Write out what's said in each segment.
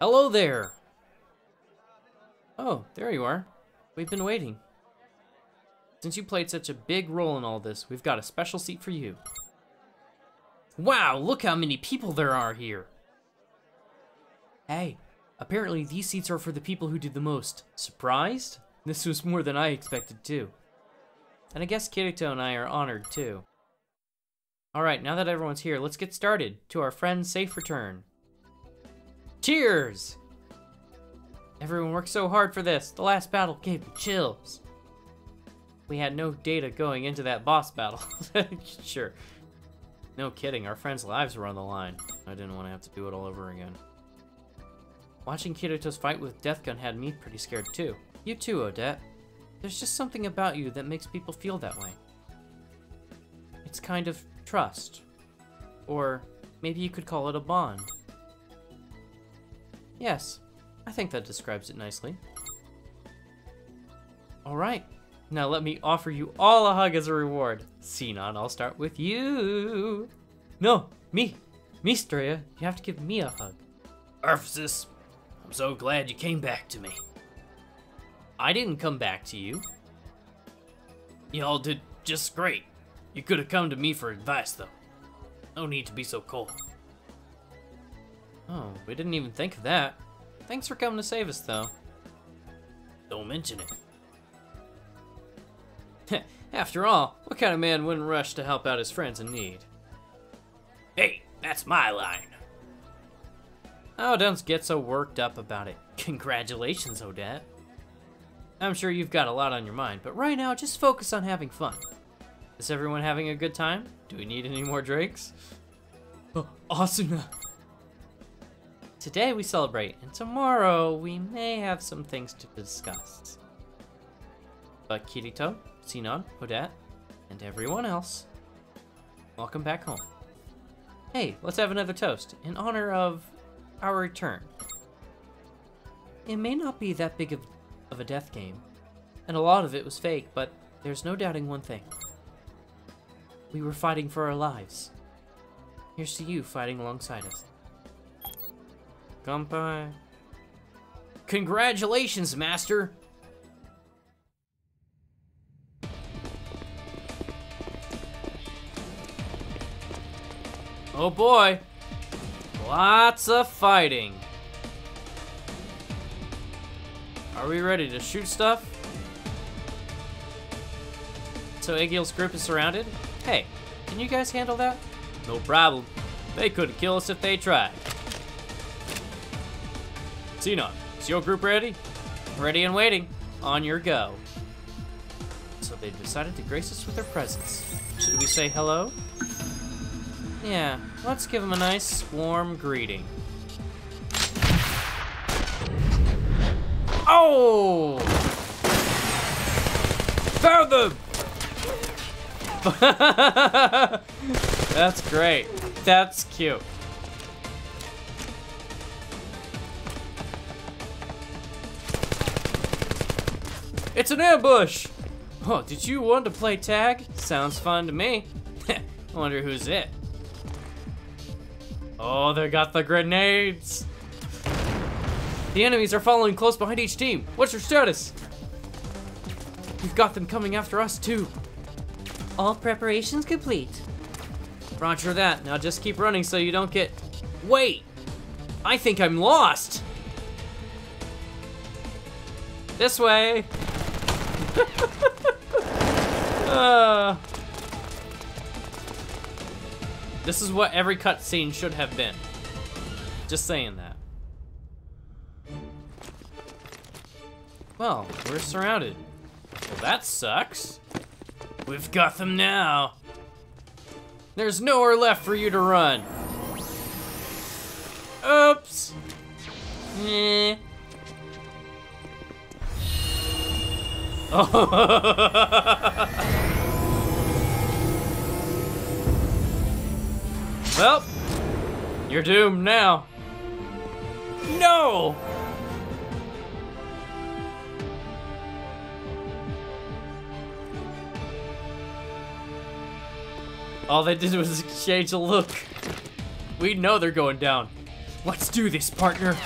Hello there! Oh, there you are. We've been waiting. Since you played such a big role in all this, we've got a special seat for you. Wow, look how many people there are here! Hey, apparently these seats are for the people who did the most. Surprised? This was more than I expected too. And I guess Kirito and I are honored too. Alright, now that everyone's here, let's get started. To our friend's safe return. Cheers! Everyone worked so hard for this. The last battle gave me chills. We had no data going into that boss battle. Sure. No kidding, our friends' lives were on the line. I didn't want to have to do it all over again. Watching Kirito's fight with Deathgun had me pretty scared too. You too, Odette. There's just something about you that makes people feel that way. It's kind of trust. Or maybe you could call it a bond. Yes, I think that describes it nicely. Alright, now let me offer you all a hug as a reward. Sinon, I'll start with you. No, me, Straya, you have to give me a hug. Arphasis, I'm so glad you came back to me. I didn't come back to you. Y'all did just great. You could have come to me for advice, though. No need to be so cold. Oh, we didn't even think of that. Thanks for coming to save us, though. Don't mention it. After all, what kind of man wouldn't rush to help out his friends in need? Hey, that's my line. Oh, don't get so worked up about it. Congratulations, Odette. I'm sure you've got a lot on your mind, but right now, just focus on having fun. Is everyone having a good time? Do we need any more drinks? Oh, Asuna! Today we celebrate, and tomorrow we may have some things to discuss. But Kirito, Sinon, Odette, and everyone else, welcome back home. Hey, let's have another toast in honor of our return. It may not be that big of a death game, and a lot of it was fake, but there's no doubting one thing. We were fighting for our lives. Here's to you fighting alongside us. Kanpai. Congratulations, Master! Oh boy! Lots of fighting. Are we ready to shoot stuff? So Aegil's group is surrounded? Hey, can you guys handle that? No problem. They couldn't kill us if they tried. Sinon, is your group ready? Ready and waiting. On your go. So they decided to grace us with their presence. Should we say hello? Yeah, let's give them a nice, warm greeting. Oh! Found them! That's great. That's cute. It's an ambush! Oh, did you want to play tag? Sounds fun to me. I wonder who's it. Oh, they got the grenades! The enemies are following close behind each team. What's your status? We've got them coming after us too. All preparations complete. Roger that. Now just keep running so you don't get... Wait! I think I'm lost! This way! This is what every cutscene should have been. Just saying that. Well, we're surrounded. Well, that sucks. We've got them now. There's nowhere left for you to run. Oops. Eh. Well, you're doomed now. No! All they did was exchange a look. We know they're going down. Let's do this, partner.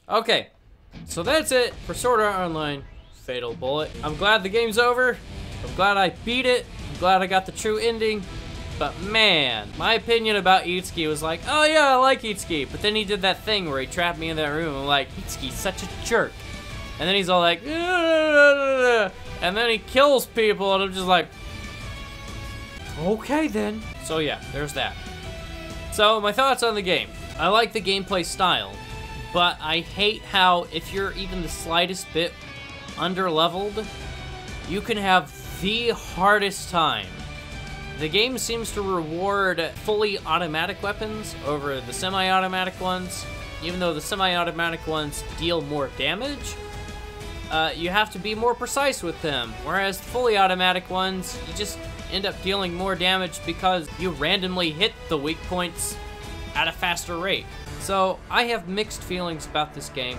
Okay, so that's it for Sword Art Online Fatal Bullet. I'm glad the game's over. I'm glad I beat it. I'm glad I got the true ending. But man, my opinion about Itsuki was like, oh yeah, I like Itsuki. But then he did that thing where he trapped me in that room. I'm like, Itsuki's such a jerk. And then he's all like, and then he kills people, and I'm just like, okay then. So yeah, there's that. So my thoughts on the game. I like the gameplay style, but I hate how if you're even the slightest bit under-leveled, you can have the hardest time. The game seems to reward fully automatic weapons over the semi-automatic ones. Even though the semi-automatic ones deal more damage, you have to be more precise with them. Whereas the fully automatic ones, you just end up dealing more damage because you randomly hit the weak points at a faster rate. So I have mixed feelings about this game.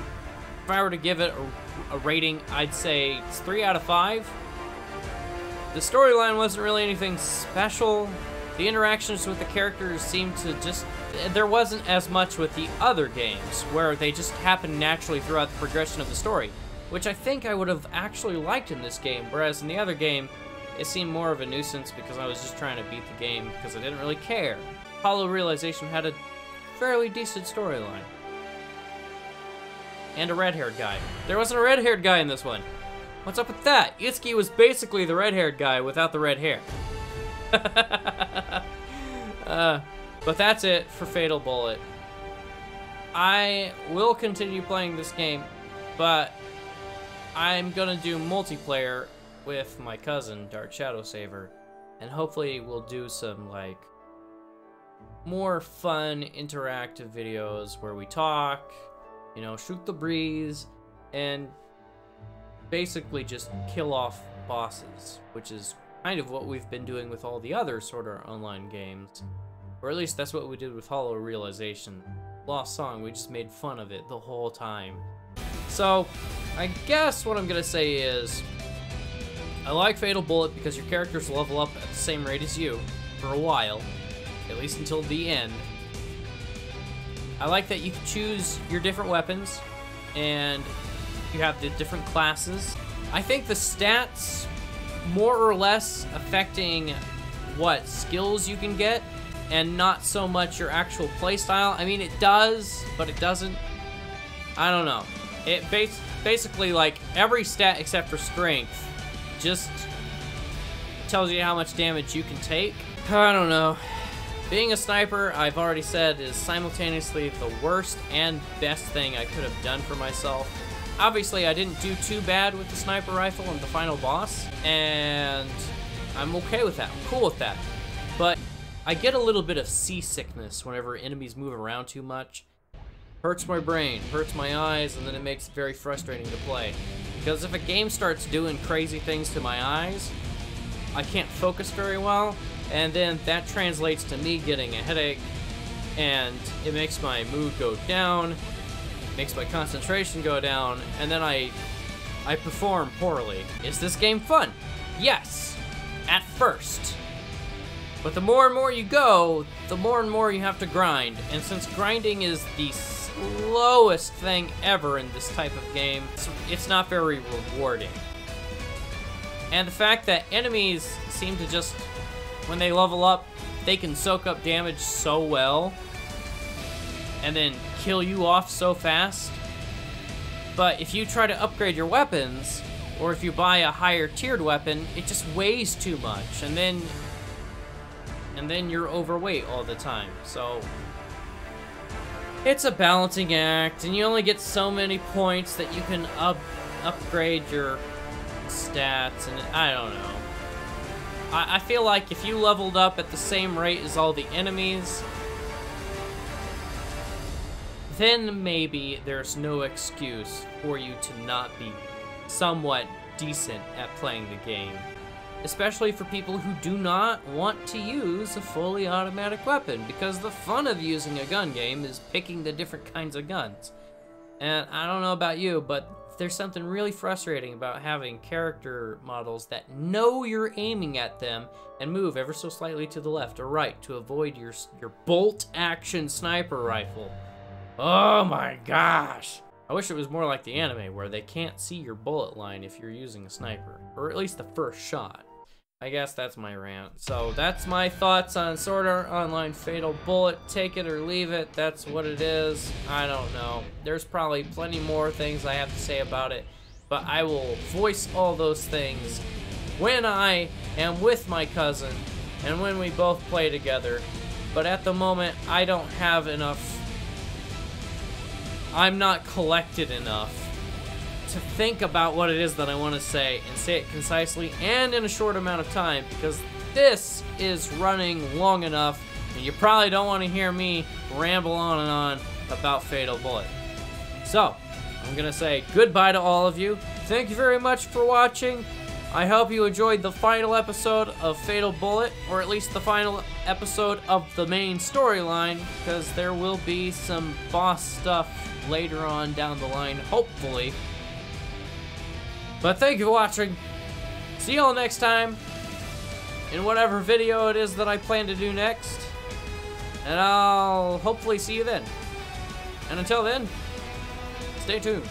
If I were to give it a rating, I'd say it's 3 out of 5. The storyline wasn't really anything special. The interactions with the characters seemed to just... There wasn't as much with the other games, where they just happened naturally throughout the progression of the story, which I think I would have actually liked in this game, whereas in the other game, it seemed more of a nuisance because I was just trying to beat the game because I didn't really care. Hollow Realization had a fairly decent storyline. And a red-haired guy. There wasn't a red-haired guy in this one. What's up with that? Itsuki was basically the red-haired guy without the red hair. But that's it for Fatal Bullet. I will continue playing this game, but I'm gonna do multiplayer with my cousin, Dark Shadow Saver, and hopefully we'll do some, like, more fun interactive videos where we talk, you know, shoot the breeze, and basically just kill off bosses, which is kind of what we've been doing with all the other Sword Art Online games. Or at least that's what we did with Hollow Realization. Lost Song, we just made fun of it the whole time. So, I guess what I'm gonna say is, I like Fatal Bullet because your characters level up at the same rate as you, for a while, at least until the end. I like that you can choose your different weapons, and you have the different classes. I think the stats more or less affecting what skills you can get and not so much your actual playstyle. I mean, it does, but it doesn't. I don't know. It basically, like, every stat except for strength just tells you how much damage you can take. I don't know. Being a sniper, I've already said, is simultaneously the worst and best thing I could have done for myself. Obviously, I didn't do too bad with the sniper rifle and the final boss, and I'm okay with that. I'm cool with that. But I get a little bit of seasickness whenever enemies move around too much. Hurts my brain, hurts my eyes, and then it makes it very frustrating to play. Because if a game starts doing crazy things to my eyes, I can't focus very well, and then that translates to me getting a headache, and it makes my mood go down, makes my concentration go down, and then I perform poorly. Is this game fun? Yes, at first. But the more and more you go, the more and more you have to grind. And since grinding is the slowest thing ever in this type of game, it's not very rewarding. And the fact that enemies seem to just, when they level up, they can soak up damage so well and then kill you off so fast. But if you try to upgrade your weapons, or if you buy a higher tiered weapon, it just weighs too much, and then you're overweight all the time. So it's a balancing act, and you only get so many points that you can upgrade your stats, and I don't know. I feel like if you leveled up at the same rate as all the enemies, then maybe there's no excuse for you to not be somewhat decent at playing the game. Especially for people who do not want to use a fully automatic weapon, because the fun of using a gun game is picking the different kinds of guns. And I don't know about you, but there's something really frustrating about having character models that know you're aiming at them and move ever so slightly to the left or right to avoid your bolt action sniper rifle. Oh my gosh. I wish it was more like the anime, where they can't see your bullet line if you're using a sniper. Or at least the first shot. I guess that's my rant. So that's my thoughts on Sword Art Online Fatal Bullet. Take it or leave it. That's what it is. I don't know. There's probably plenty more things I have to say about it. But I will voice all those things when I am with my cousin and when we both play together. But at the moment, I don't have enough. I'm not collected enough to think about what it is that I want to say and say it concisely and in a short amount of time, because this is running long enough and you probably don't want to hear me ramble on and on about Fatal Bullet. So, I'm going to say goodbye to all of you. Thank you very much for watching. I hope you enjoyed the final episode of Fatal Bullet, or at least the final episode of the main storyline, because there will be some boss stuff later on down the line, hopefully. But thank you for watching. See y'all next time in whatever video it is that I plan to do next. And I'll hopefully see you then. And until then, stay tuned.